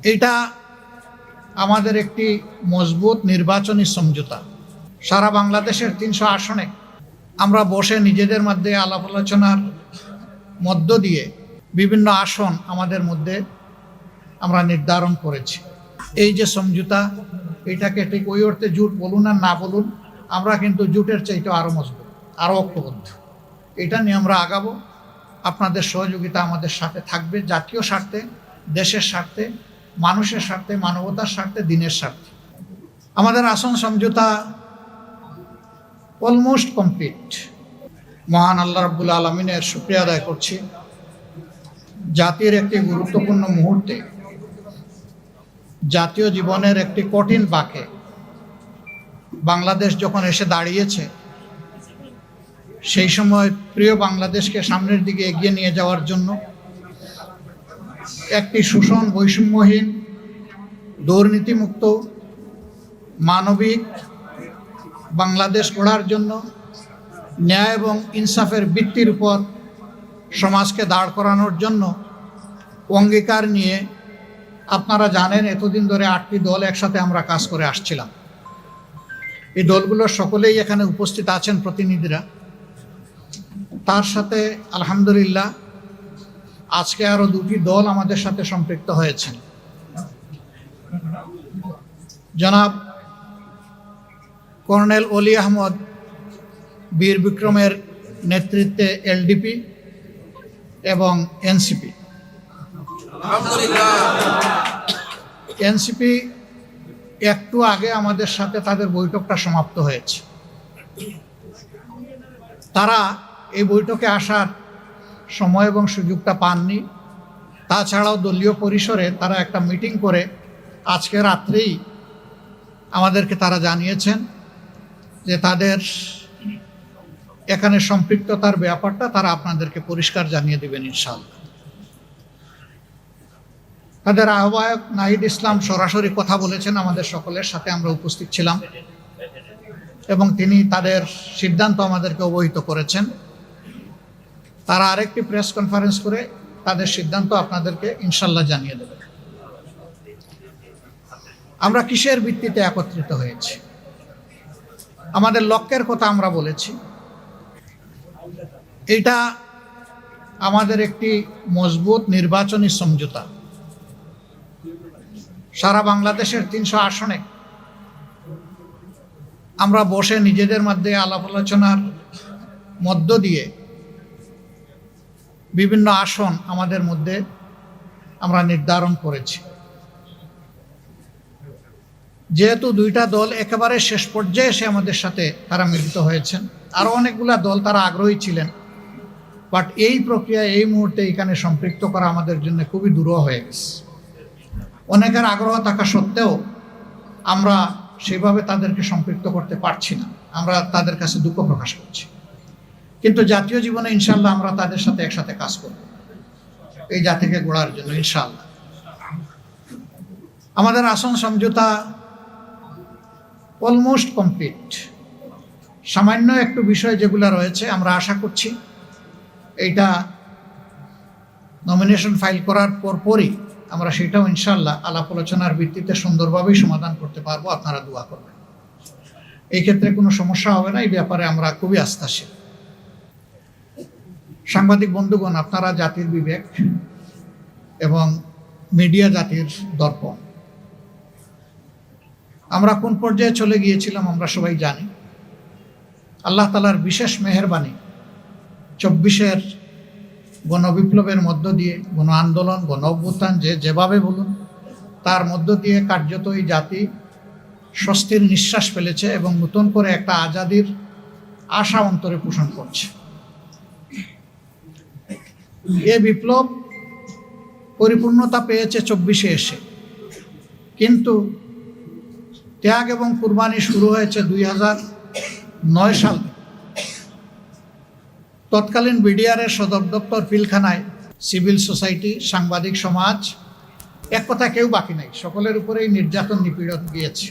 এটা আমাদের একটি মজবুত নির্বাচনী সমঝোতা। সারা বাংলাদেশের ৩০০ আসনে আমরা বসে নিজেদের মধ্যে আলাপ আলোচনার মধ্য দিয়ে বিভিন্ন আসন আমাদের মধ্যে আমরা নির্ধারণ করেছি। এই যে সমঝোতা, এটাকে ঠিক ওই অর্থে জোট বলুন আর না বলুন, আমরা কিন্তু জোটের চাইতে আরও মজবুত, আরও ঐক্যবদ্ধ। এটা নিয়ে আমরা আগাবো। আপনাদের সহযোগিতা আমাদের সাথে থাকবে, জাতীয় স্বার্থে, দেশের স্বার্থে, মানুষের স্বার্থে, মানবতার স্বার্থে, দিনের স্বার্থে। আমাদের আসন সমঝোতা অলমোস্ট কমপ্লিট। মহান আল্লাহ রাব্বুল আলামিনের শুকরিয়া আদায় করছি, জাতির একটি গুরুত্বপূর্ণ মুহূর্তে, জাতীয় জীবনের একটি কঠিন বাঁকে বাংলাদেশ যখন এসে দাঁড়িয়েছে, সেই সময় প্রিয় বাংলাদেশকে সামনের দিকে এগিয়ে নিয়ে যাওয়ার জন্য একটি শোষণ বৈষম্যহীন, দুর্নীতিমুক্ত, মানবিক বাংলাদেশ গড়ার জন্য ন্যায় এবং ইনসাফের ভিত্তির উপর সমাজকে দাঁড় করানোর জন্য অঙ্গীকার নিয়ে, আপনারা জানেন এতদিন ধরে 8টি দল একসাথে আমরা কাজ করে আসছিলাম। এই দলগুলোর সকলেই এখানে উপস্থিত আছেন প্রতিনিধিরা। তার সাথে আলহামদুলিল্লাহ আজকে আরও 2টি দল আমাদের সাথে সম্পৃক্ত হয়েছেন। জনাব কর্নেল অলি আহমদ বীর বিক্রমের নেতৃত্বে এলডিপি এবং এনসিপি। এনসিপি একটু আগে আমাদের সাথে তাদের বৈঠকটা সমাপ্ত হয়েছে। তারা এই বৈঠকে আসার সময় এবং সুযোগটা পাননি। তাছাড়াও দলীয় পরিসরে তারা একটা মিটিং করে আজকে রাত্রেই আমাদেরকে তারা জানিয়েছেন যে তাদের এখানে সম্পৃক্ততার ব্যাপারটা তারা আপনাদেরকে পরিষ্কার জানিয়ে দেবেন ইনশাআল্লাহ। তাদের আহ্বায়ক নাহিদ ইসলাম সরাসরি কথা বলেছেন আমাদের সকলের সাথে, আমরা উপস্থিত ছিলাম এবং তিনি তাদের সিদ্ধান্ত আমাদেরকে অবহিত করেছেন। তারা আরেকটি প্রেস কনফারেন্স করে তাদের সিদ্ধান্ত আপনাদেরকে ইনশাল্লাহ জানিয়ে দেবে। আমরা কিসের ভিত্তিতে একত্রিত হয়েছি, আমাদের লক্ষ্যের কথা আমরা বলেছি। এটা আমাদের একটি মজবুত নির্বাচনী সমঝোতা। সারা বাংলাদেশের ৩০০ আসনে আমরা বসে নিজেদের মধ্যে আলাপ আলোচনার মধ্য দিয়ে বিভিন্ন আসন আমাদের মধ্যে আমরা নির্ধারণ করেছি। যেহেতু 2টা দল একেবারে শেষ পর্যায়ে এসে আমাদের সাথে তারা মিলিত হয়েছেন, আরও অনেকগুলা দল তারা আগ্রহী ছিলেন, বাট এই প্রক্রিয়া এই মুহূর্তে এখানে সম্পৃক্ত করা আমাদের জন্য খুবই দুরূহ হয়ে গেছে। অনেকের আগ্রহ থাকা সত্ত্বেও আমরা সেভাবে তাদেরকে সম্পৃক্ত করতে পারছি না। আমরা তাদের কাছে দুঃখ প্রকাশ করছি, কিন্তু জাতীয় জীবনে ইনশাল্লাহ আমরা তাদের সাথে একসাথে কাজ করব এই জাতিকে গড়ার জন্য ইনশাল্লাহ। আমাদের আসন সমঝোতা অলমোস্ট কমপ্লিট। সামান্য একটু বিষয় যেগুলো রয়েছে, আমরা আশা করছি এইটা নমিনেশন ফাইল করার পরপরই আমরা সেটাও ইনশাল্লাহ আলাপ আলোচনার ভিত্তিতে সুন্দরভাবেই সমাধান করতে পারবো। আপনারা দোয়া করবেন, এই ক্ষেত্রে কোনো সমস্যা হবে না। এই ব্যাপারে আমরা খুবই আস্থাশীল। সাংবাদিক বন্ধুগণ, আপনারা জাতির বিবেক এবং মিডিয়া জাতির দর্পণ। আমরা কোন পর্যায়ে চলে গিয়েছিলাম আমরা সবাই জানি। আল্লাহ তাআলার বিশেষ মেহেরবানি 24-এর গণবিপ্লবের মধ্য দিয়ে, গণ আন্দোলন, গণ অভ্যুত্থান, যেভাবে বলুন, তার মধ্য দিয়ে কার্যত এই জাতি স্বস্তির নিঃশ্বাস ফেলেছে এবং নতুন করে একটা আজাদির আশা অন্তরে পোষণ করছে। এ বিপ্লব পরিপূর্ণতা পেয়েছে 24-এ এসে, কিন্তু ত্যাগ এবং কুরবানি শুরু হয়েছে 2009 সাল। তৎকালীন বিডিআরের সদর দপ্তর পিলখানায় সিভিল সোসাইটি, সাংবাদিক সমাজ, এক কথা কেউ বাকি নাই, সকলের উপরেই নির্যাতন নিপীড়ন গিয়েছে।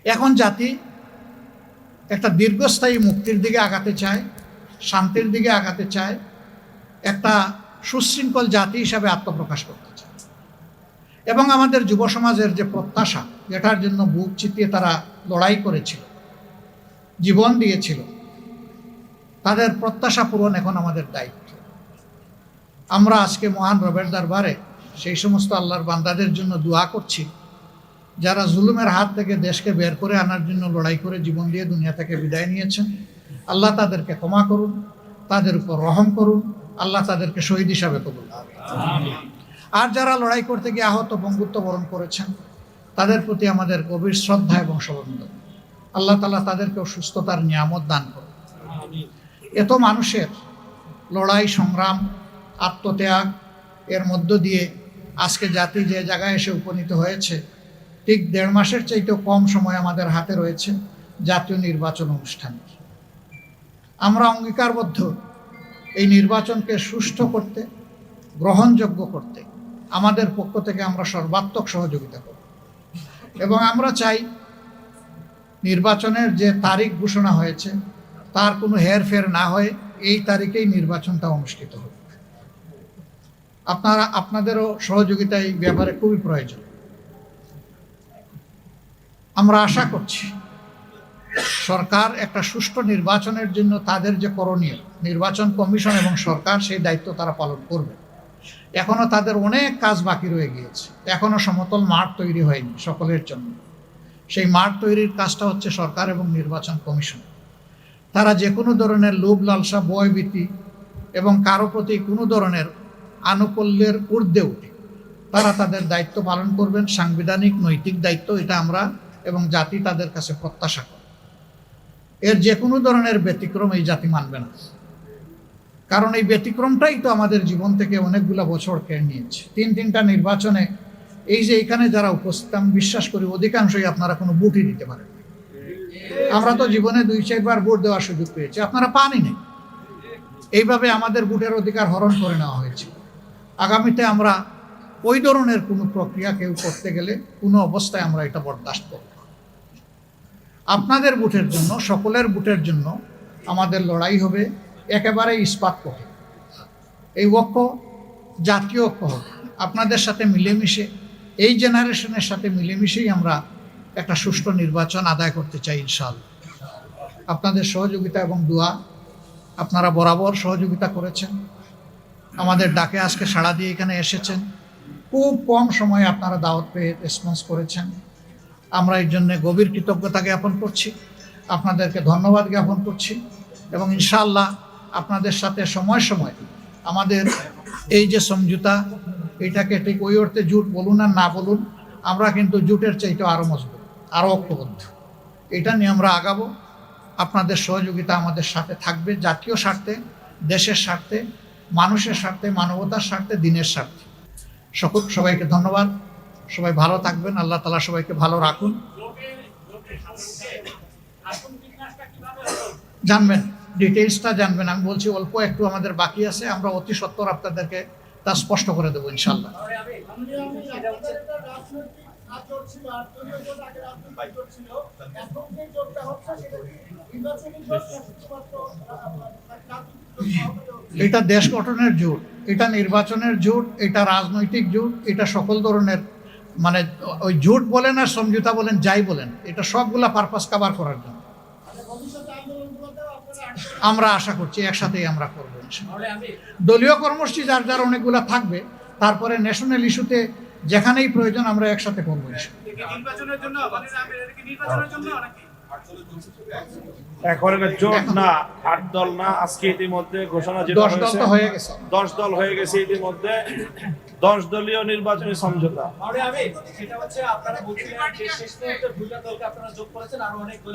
এখন জাতি একটা দীর্ঘস্থায়ী মুক্তির দিকে আগাতে চায়, শান্তির দিকে আগাতে চায়, একটা সুশৃঙ্খল জাতি হিসাবে আত্মপ্রকাশ করতে চায়। এবং আমাদের যুব সমাজের যে প্রত্যাশা, যেটার জন্য বুক চিতিয়ে তারা লড়াই করেছিল, জীবন দিয়েছিল, তাদের প্রত্যাশা পূরণ এখন আমাদের দায়িত্ব। আমরা আজকে মহান রবের দরবারে সেই সমস্ত আল্লাহর বান্দাদের জন্য দোয়া করছি যারা জুলুমের হাত থেকে দেশকে বের করে আনার জন্য লড়াই করে জীবন দিয়ে দুনিয়া থেকে বিদায় নিয়েছেন। আল্লাহ তাদেরকে ক্ষমা করুন, তাদের উপর রহম করুন, আল্লাহ তাদেরকে শহীদ হিসাবে কবুল করুন। আর যারা লড়াই করতে গিয়ে আহত বঙ্গুত্ব বরণ করেছেন তাদের প্রতি আমাদের গভীর শ্রদ্ধা এবং সমবেদনা। আল্লাহ তাআলা তাদেরকেও সুস্থতার নিয়ামত দান করুন। এত মানুষের লড়াই, সংগ্রাম, আত্মত্যাগ এর মধ্য দিয়ে আজকে জাতি যে জায়গায় এসে উপনীত হয়েছে, ঠিক 1.5 মাসের চাইতেও কম সময় আমাদের হাতে রয়েছে জাতীয় নির্বাচন অনুষ্ঠান। আমরা অঙ্গীকারবদ্ধ এই নির্বাচনকে সুষ্ঠু করতে, গ্রহণযোগ্য করতে আমাদের পক্ষ থেকে আমরা সর্বাত্মক সহযোগিতা করব এবং আমরা চাই নির্বাচনের যে তারিখ ঘোষণা হয়েছে তার কোনো হেরফের না হয়ে এই তারিখেই নির্বাচনটা অনুষ্ঠিত হবে। আপনাদেরও সহযোগিতা এই ব্যাপারে খুবই প্রয়োজন। আমরা আশা করছি সরকার একটা সুষ্ঠু নির্বাচনের জন্য তাদের যে করণীয়, নির্বাচন কমিশন এবং সরকার সেই দায়িত্ব তারা পালন করবে। এখনো তাদের অনেক কাজ বাকি রয়ে গিয়েছে, এখনো সমতল মাঠ তৈরি হয়নি সকলের জন্য। সেই মাঠ তৈরির কাজটা হচ্ছে সরকার এবং নির্বাচন কমিশন। তারা যে কোনো ধরনের লোভ লালসা, ভয়ভীতি এবং কারো প্রতি কোনো ধরনের আনুকূল্যের ঊর্ধ্বে উঠে তারা তাদের দায়িত্ব পালন করবেন। সাংবিধানিক নৈতিক দায়িত্ব এটা আমরা এবং জাতি তাদের কাছে প্রত্যাশা করে। এর যে কোনো ধরনের ব্যতিক্রম এই জাতি মানবে না, কারণ এই ব্যতিক্রমটাই তো আমাদের জীবন থেকে অনেকগুলো বছর কেড়ে নিয়েছে। 3টা নির্বাচনে এই যে এখানে যারা উপস্থিত, আমি বিশ্বাস করি অধিকাংশই আপনারা কোনো ভোটই দিতে পারেন। আমরা তো জীবনে 2-4 বার ভোট দেওয়ার সুযোগ পেয়েছি, আপনারা পানই নেই। এইভাবে আমাদের ভোটের অধিকার হরণ করে নেওয়া হয়েছে। আগামীতে আমরা ওই ধরনের কোনো প্রক্রিয়া কেউ করতে গেলে কোনো অবস্থায় আমরা এটা বরদাস্ত করব। আপনাদের ভোটের জন্য, সকলের ভোটের জন্য আমাদের লড়াই হবে একেবারে ইস্পাত পক্ষে। এই ঐক্য জাতীয় ঐক্য হবে। আপনাদের সাথে মিলেমিশে, এই জেনারেশনের সাথে মিলেমিশেই আমরা একটা সুষ্ঠু নির্বাচন আদায় করতে চাই ইনশাআল্লাহ। আপনাদের সহযোগিতা এবং দোয়া, আপনারা বরাবর সহযোগিতা করেছেন, আমাদের ডাকে আজকে সাড়া দিয়ে এখানে এসেছেন। খুব কম সময়ে আপনারা দাওয়াত পেয়ে রেসপন্স করেছেন। আমরা এর জন্য গভীর কৃতজ্ঞতা জ্ঞাপন করছি, আপনাদেরকে ধন্যবাদ জ্ঞাপন করছি এবং ইনশাআল্লাহ আপনাদের সাথে সময় সময় আমাদের এই যে সমঝোতা, এটাকে ঠিক ওই অর্থে জোট বলুন আর না বলুন, আমরা কিন্তু জোটের চাইতে আরও মজবুত, আরও ঐক্যবদ্ধ। এটা নিয়ে আমরা আগাবো। আপনাদের সহযোগিতা আমাদের সাথে থাকবে, জাতীয় স্বার্থে, দেশের স্বার্থে, মানুষের স্বার্থে, মানবতার স্বার্থে, দিনের স্বার্থে। সবাইকে ধন্যবাদ। সবাই ভালো থাকবেন। আল্লাহ তাআলা সবাইকে ভালো রাখুন। জানবেন, ডিটেইলসটা জানবেন। আমি বলছি অল্প একটু আমাদের বাকি আছে, আমরা অতি সত্বর আপনাদেরকে তা স্পষ্ট করে দেবো ইনশাল্লাহ। এটা দেশ গঠনের জোট, এটা নির্বাচনের জোট, এটা রাজনৈতিক জোট, এটা সকল ধরনের, মানে ওই জোট বলেন আর সমঝোতা বলেন, যাই বলেন, এটা সবগুলা পারপাস কভার করার জন্য আমরা আশা করছি একসাথেই আমরা করবো। দলীয় কর্মসূচি যার যার অনেকগুলা থাকবে, তারপরে ন্যাশনাল ইস্যুতে যেখানেই প্রয়োজন আমরা একসাথে করবো। এখন জোট না, 8 দল না, আজকে ইতিমধ্যে ঘোষণা যেটা 10 দল তো হয়ে গেছে, 10 দল হয়ে গেছে ইতিমধ্যে। 10 দলীয় নির্বাচনী সমঝোতা। সেটা হচ্ছে আপনারা বলছিলেন যে শেষ মুহূর্তে 2টা দলকে আপনারা যোগ করেছেন, আর অনেক দল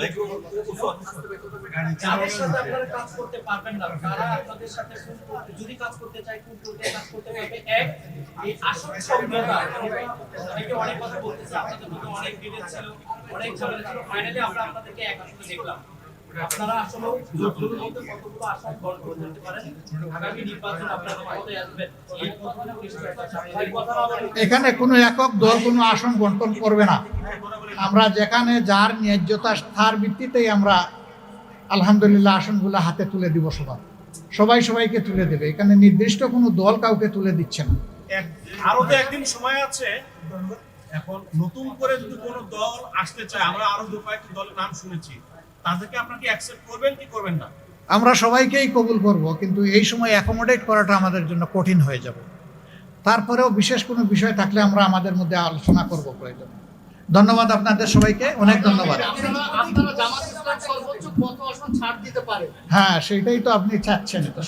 যাদের সাথে আপনারা কাজ করতে পারবেন না, তারা আপনাদের সাথে যদি কাজ করতে চায় কোন দলকে কাজ করতে পারবে। এক, এই আসল সমঝোতা, অনেকে অনেক কথা বলতেছে, আপনাদের মধ্যে অনেক ডিটেইল ছিল, অনেক ঝামেলা ছিল, ফাইনালি আমরা আপনাদেরকে এক আসলে দেখলাম। আপনারা আসলে যোগগুলোর মধ্যে কতগুলো আসন গড় করে দিতে পারেন, আগামী নির্বাচন আপনারা ক্ষমতায় আসবেন, এই কথাটা এখানে কোনো একক দল কোনো আসন বন্টন করবে না। আমরা যেখানে যার ন্যায্যতা তার ভিত্তিতেই আমরা আলহামদুলিল্লাহ আসনগুলো হাতে তুলে দিব। সবাই সবাইকে তুলে দেবে। এখানে নির্দিষ্ট কোনো দল কাউকে তুলে দিচ্ছে না। আরো তো একদিন সময় আছে। এখন নতুন করে যদি কোনো দল আসতে চায়, আমরা আরো দু কয়েকটি দলের নাম শুনেছি, তাদেরকে আপনারা কি অ্যাকসেপ্ট করবেন কি করবেন না? আমরা সবাইকেই কবুল করব, কিন্তু এই সময় অ্যাকোমোডেট করাটা আমাদের জন্য কঠিন হয়ে যাবে। তারপরেও বিশেষ কোনো বিষয় থাকলে আমরা আমাদের মধ্যে আলোচনা করব প্রয়োজন। ধন্যবাদ আপনাদের সবাইকে, অনেক ধন্যবাদ। আপনারা জামাত ইসলাম সর্বোচ্চ কত আসন ছাড় দিতে পারে? হ্যাঁ, সেটাই তো আপনি চাচ্ছেন তো।